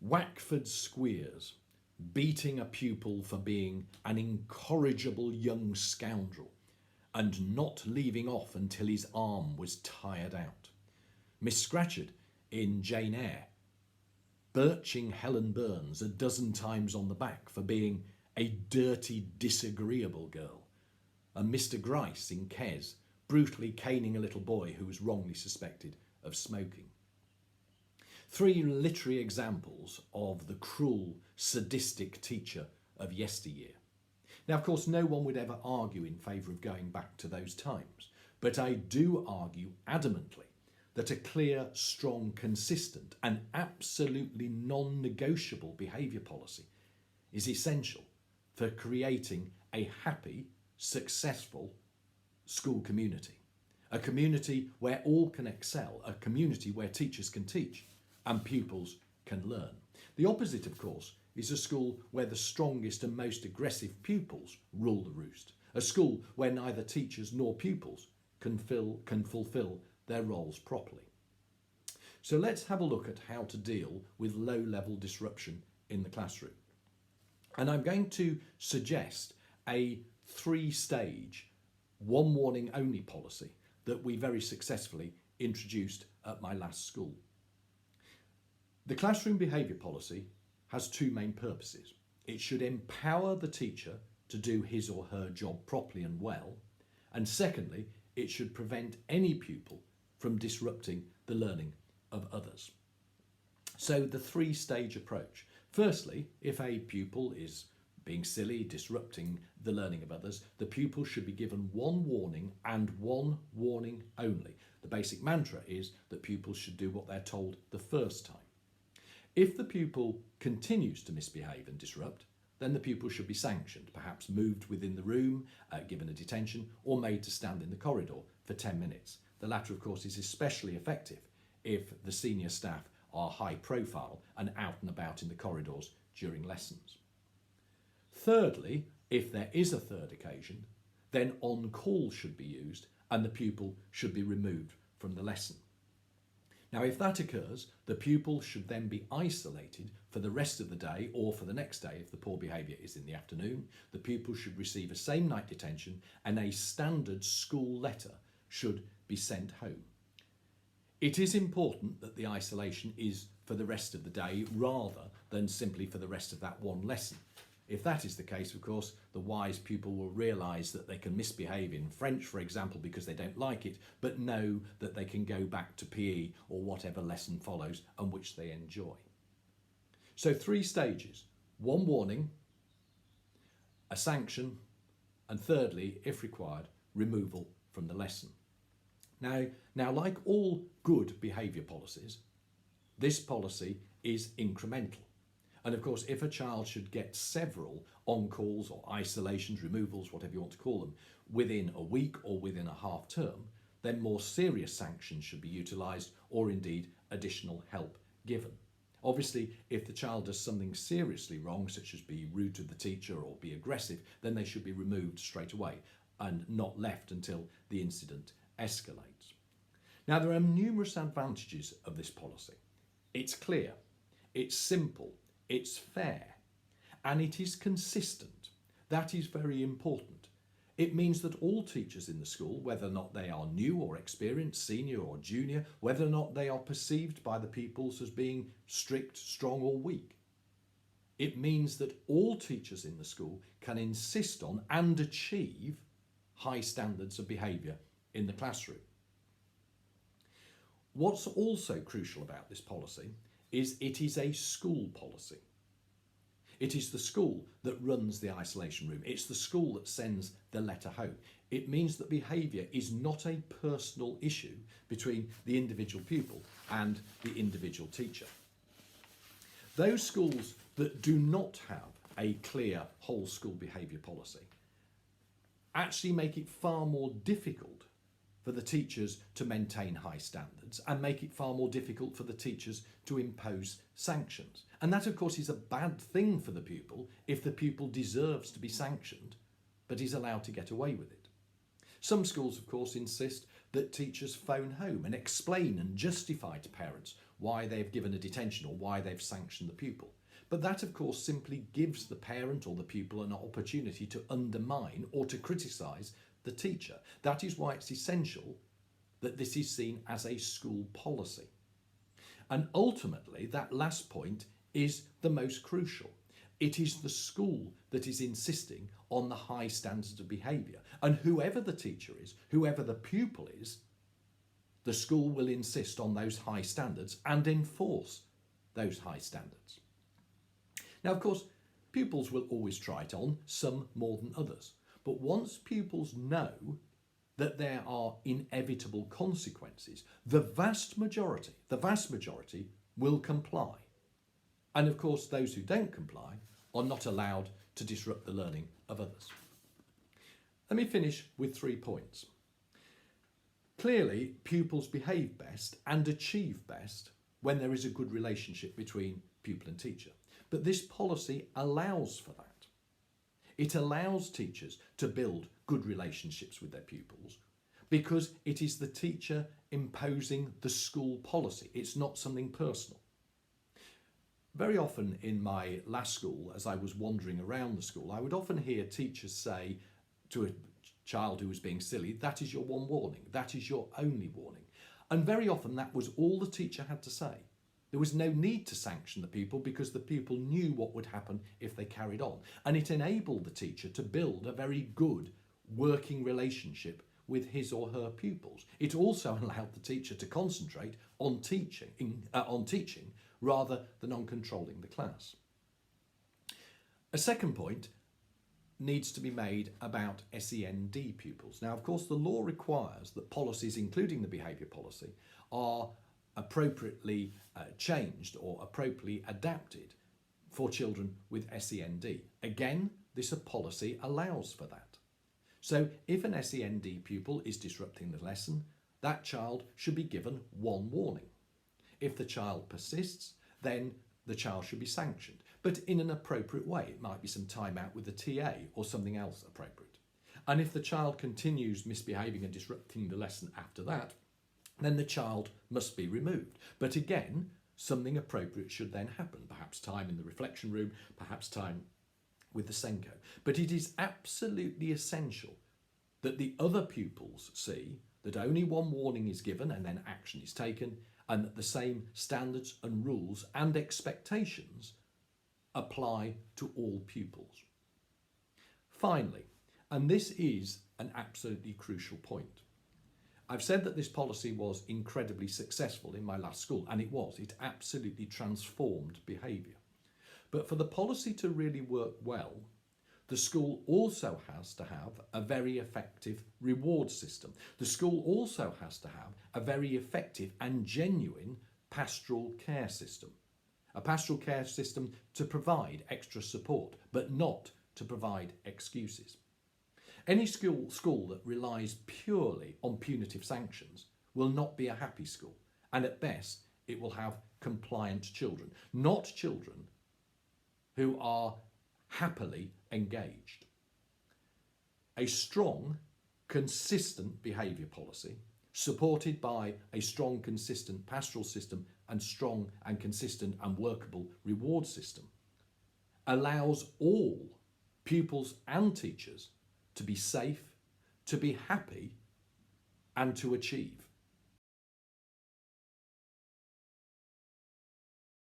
Wackford Squeers beating a pupil for being an incorrigible young scoundrel and not leaving off until his arm was tired out. Miss Scratchard in Jane Eyre birching Helen Burns a dozen times on the back for being a dirty, disagreeable girl. And Mr. Gryce in Kes brutally caning a little boy who was wrongly suspected of smoking. 3 literary examples of the cruel, sadistic teacher of yesteryear. Now, of course, no one would ever argue in favour of going back to those times, but I do argue adamantly that a clear, strong, consistent and absolutely non-negotiable behaviour policy is essential for creating a happy, successful school community. A community where all can excel, a community where teachers can teach and pupils can learn. The opposite, of course, is a school where the strongest and most aggressive pupils rule the roost. A school where neither teachers nor pupils can fulfil their roles properly. So let's have a look at how to deal with low-level disruption in the classroom. And I'm going to suggest a 3-stage, 1 warning only policy that we very successfully introduced at my last school. The classroom behaviour policy has 2 main purposes. It should empower the teacher to do his or her job properly and well, and secondly, it should prevent any pupil from disrupting the learning of others. So the 3-stage approach. Firstly, if a pupil is being silly, disrupting the learning of others, the pupil should be given 1 warning and 1 warning only. The basic mantra is that pupils should do what they're told the first time. If the pupil continues to misbehave and disrupt, then the pupil should be sanctioned, perhaps moved within the room, given a detention, or made to stand in the corridor for 10 minutes. The latter, of course, is especially effective if the senior staff are high profile and out and about in the corridors during lessons. Thirdly, if there is a third occasion, then on-call should be used and the pupil should be removed from the lesson. Now, if that occurs, the pupil should then be isolated for the rest of the day or for the next day if the poor behaviour is in the afternoon. The pupil should receive a same night detention and a standard school letter should be sent home. It is important that the isolation is for the rest of the day rather than simply for the rest of that one lesson. If that is the case, of course, the wise pupil will realise that they can misbehave in French, for example, because they don't like it, but know that they can go back to PE or whatever lesson follows and which they enjoy. So 3 stages: 1 warning, a sanction, and thirdly, if required, removal from the lesson. Now, like all good behaviour policies, this policy is incremental. And of course, if a child should get several on-calls or isolations, removals, whatever you want to call them, within a week or within a half term, then more serious sanctions should be utilised or indeed additional help given. Obviously, if the child does something seriously wrong, such as be rude to the teacher or be aggressive, then they should be removed straight away and not left until the incident escalates. Now, there are numerous advantages of this policy. It's clear, it's simple, it's fair, and it is consistent. That is very important. It means that all teachers in the school, whether or not they are new or experienced, senior or junior, whether or not they are perceived by the pupils as being strict, strong or weak, it means that all teachers in the school can insist on and achieve high standards of behaviour in the classroom. What's also crucial about this policy is it is a school policy. It is the school that runs the isolation room. It's the school that sends the letter home. It means that behaviour is not a personal issue between the individual pupil and the individual teacher. Those schools that do not have a clear whole school behaviour policy actually make it far more difficult for the teachers to maintain high standards and make it far more difficult for the teachers to impose sanctions. And that, of course, is a bad thing for the pupil if the pupil deserves to be sanctioned but is allowed to get away with it. Some schools, of course, insist that teachers phone home and explain and justify to parents why they've given a detention or why they've sanctioned the pupil. But that, of course, simply gives the parent or the pupil an opportunity to undermine or to criticise the teacher. That is why it's essential that this is seen as a school policy. And ultimately, that last point is the most crucial. It is the school that is insisting on the high standards of behaviour. And whoever the teacher is, whoever the pupil is, the school will insist on those high standards and enforce those high standards. Now, of course, pupils will always try it on, some more than others. But once pupils know that there are inevitable consequences, the vast majority will comply. And of course, those who don't comply are not allowed to disrupt the learning of others. Let me finish with 3 points. Clearly, pupils behave best and achieve best when there is a good relationship between pupil and teacher. But this policy allows for that. It allows teachers to build good relationships with their pupils because it is the teacher imposing the school policy. It's not something personal. Very often in my last school, as I was wandering around the school, I would often hear teachers say to a child who was being silly, "That is your one warning, that is your only warning." And very often that was all the teacher had to say. There was no need to sanction the pupil because the pupil knew what would happen if they carried on. And it enabled the teacher to build a very good working relationship with his or her pupils. It also allowed the teacher to concentrate on teaching rather than on controlling the class. A second point needs to be made about SEND pupils. Now, of course, the law requires that policies, including the behaviour policy, are appropriately changed or appropriately adapted for children with SEND. Again, this policy allows for that. So if an SEND pupil is disrupting the lesson, that child should be given one warning. If the child persists, then the child should be sanctioned, but in an appropriate way. It might be some time out with the TA or something else appropriate. And if the child continues misbehaving and disrupting the lesson after that, then the child must be removed. But again, something appropriate should then happen, perhaps time in the reflection room, perhaps time with the Senko. But it is absolutely essential that the other pupils see that only one warning is given and then action is taken, and that the same standards and rules and expectations apply to all pupils. Finally, and this is an absolutely crucial point, I've said that this policy was incredibly successful in my last school, and it was. It absolutely transformed behaviour. But for the policy to really work well, the school also has to have a very effective reward system. The school also has to have a very effective and genuine pastoral care system. A pastoral care system to provide extra support, but not to provide excuses. Any school that relies purely on punitive sanctions will not be a happy school, and at best it will have compliant children, not children who are happily engaged. A strong, consistent behaviour policy, supported by a strong, consistent pastoral system and strong and consistent and workable reward system, allows all pupils and teachers to be safe, to be happy, and to achieve.